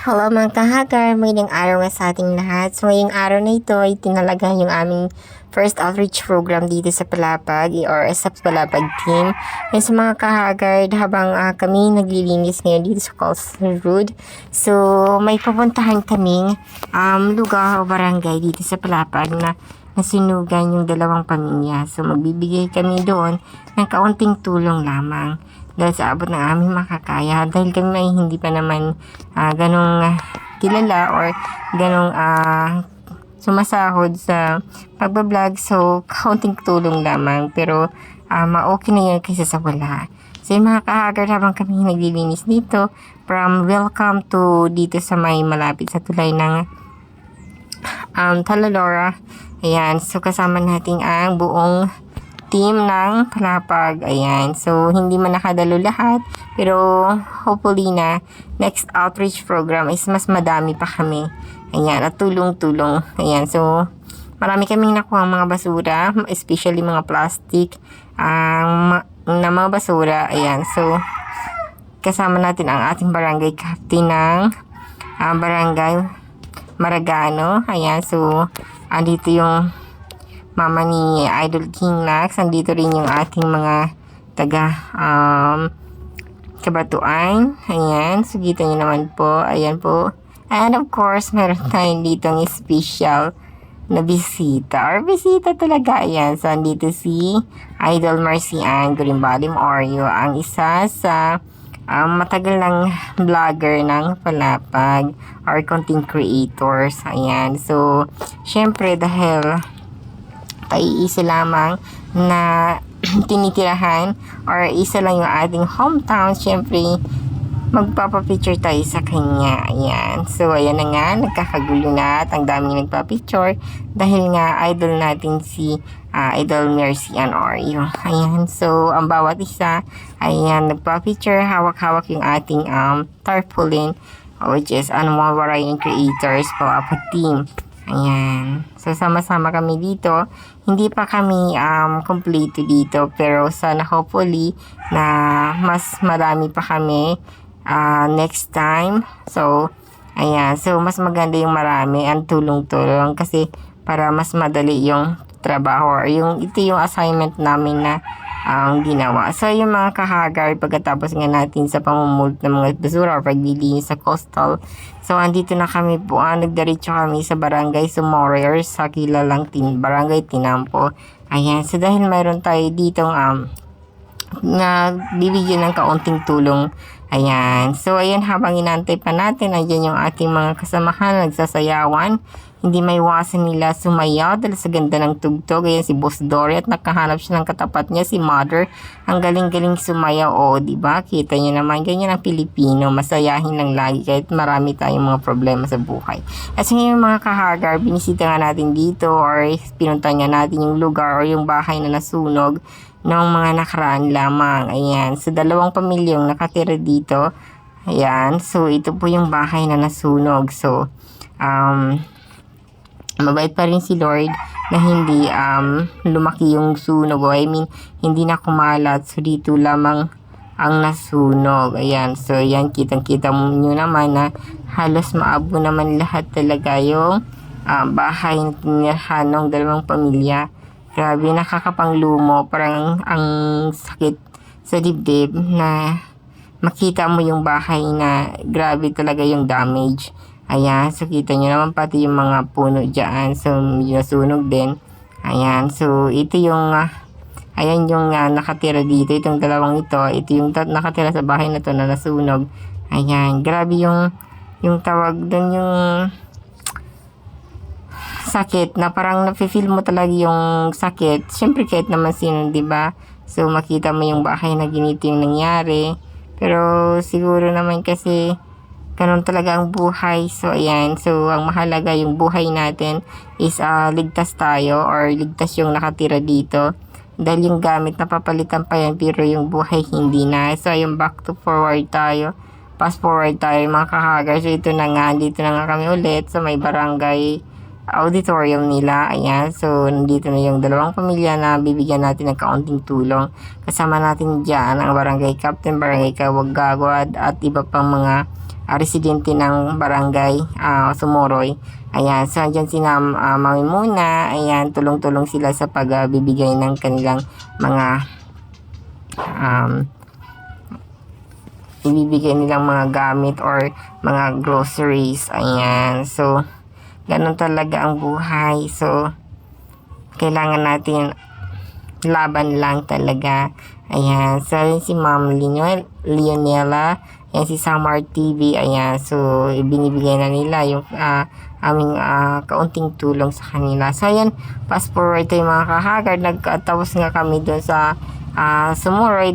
Hello mga kahagar, magandang araw nga sa ating lahat. So ngayong araw na ito ay tinalaga yung aming first outreach program dito sa Palapag or sa Palapag team. And sa mga kahagar, habang kami naglilinis ngayon dito sa Coastal Road, so may pupuntahan kaming lugar o barangay dito sa Palapag na nasunugan yung dalawang pamilya. So magbibigay kami doon ng kaunting tulong lamang dahil sa abot ng aming makakaya, dahil kami ay hindi pa naman ganong kilala or ganong sumasahod sa pagbablog. So kaunting tulong lamang, pero ma-okay na yan kaysa sa wala. So yung mga kahagar, habang kami naglilinis dito, from welcome to dito sa may malapit sa tulay ng Talalora. Ayan, so kasama natin ang buong team ng Palapag. Ayan, so hindi man nakadalo lahat, pero hopefully na next outreach program is mas madami pa kami. Ayan, at tulong-tulong. Ayan, so marami kaming nakuha mga basura, especially mga plastic na mga basura. Ayan, so kasama natin ang ating barangay captain ng barangay Maragano. Ayan, so andito yung mama ni Idol King Nax. Andito rin yung ating mga taga Kabatuan. Ayan, so kita nyo naman po. Ayan po. And of course, meron tayong ditong special na bisita. Or bisita talaga. Ayan, so andito si Idol Marcian Gurimbalim Oreo, ang isa sa matagal ng vlogger ng Palapag or content creators. Ayan, so syempre dahil iisa lamang na tinitirahan or isa lang yung ating hometown, syempre magpapapicture tayo sa kanya. Ayan, so ayan na nga, nagkakagulo na at ang daming nagpapicture dahil nga idol natin si Idol Marcian Oreo. Ayan, so ang bawat isa, ayan, nagpapicture, hawak-hawak yung ating tarpaulin, which is Animal Variety Creators Palapag team. Ayan, so sama-sama kami dito. Hindi pa kami kompleto dito, pero sana hopefully na mas marami pa kami next time. So ayan, so mas maganda yung marami ang tulong-tulong kasi para mas madali yung trabaho or ito yung assignment namin na ginawa. So yung mga kahagar, pagkatapos nga natin sa pamumulot ng mga basura or paglilinis sa coastal, so andito na kami po, nagdiretso kami sa barangay Sumore or sa kilalang barangay Tinampo. Ayan, so dahil mayroon tayo ditong na bibigyan ng kaunting tulong. Ayan, so ayan, habang inantay pa natin, ayan yung ating mga kasamahan nagsasayawan. Hindi may iwasan nila sumayaw dahil sa ganda ng tugtog. Ayan si Boss Dory at nakahanap siya ng katapat niya, si Mother. Ang galing-galing sumayaw. Oo, diba? Kita niyo naman, ganyan ang Pilipino. Masayahin lang lagi kahit marami tayong mga problema sa buhay. At ngayon mga kahagar, binisita nga natin dito or pinunta nga natin yung lugar or yung bahay na nasunog noong mga nakaraan lamang. Ayan, so dalawang pamilyang nakatira dito. Ayan, so ito po yung bahay na nasunog. So, mabait pa rin si Lord na hindi lumaki yung sunog. I mean, hindi na kumalat. So, dito lamang ang nasunog. Ayan, so yan, kitang-kita nyo naman na halos maabo naman lahat talaga yung bahay na tinirahan ng dalawang pamilya. Grabe, nakakapanglumo. Parang ang sakit sa dibdib na makita mo yung bahay na grabe talaga yung damage. Ayan, so kita nyo naman pati yung mga puno dyan. So, medyo nasunog din. Ayan, so ito yung ayan yung nakatira dito. Itong dalawang ito. Ito yung nakatira sa bahay na to na nasunog. Ayan, grabe yung tawag doon, yung sakit na parang nafe-feel mo talaga yung sakit. Siyempre kahit naman sino, diba? So, makita mo yung bahay na ganito yung nangyari. Pero siguro naman kasi ganun talaga ang buhay. So, ayan. So, ang mahalaga yung buhay natin is ligtas tayo or ligtas yung nakatira dito. Dahil yung gamit napapalitan pa yan, pero yung buhay hindi na. So, yung back to forward tayo. Fast forward tayo mga kahagar. So, ito na nga. Dito na nga kami ulit sa may barangay auditorium nila. Ayan. So, nandito na yung dalawang pamilya na bibigyan natin ng kaunting tulong. Kasama natin dyan ang barangay captain, barangay Kawagagwad at iba pang mga residente ng barangay Sumoroy. Ayan, so andyan si Mami Muna. Ayan, tulong-tulong sila sa pagbibigay ng kanilang mga ibibigay nilang mga gamit or mga groceries. Ayan, so ganun talaga ang buhay. So kailangan natin laban lang talaga. Ayan, so si Ma'am Leonela, ayan si Samar TV. Ayan, so ibinibigay na nila yung aming kaunting tulong sa kanila. So ayan, fast forward tayo mga kahagard, nagkatapos nga kami doon sa Sumoroy.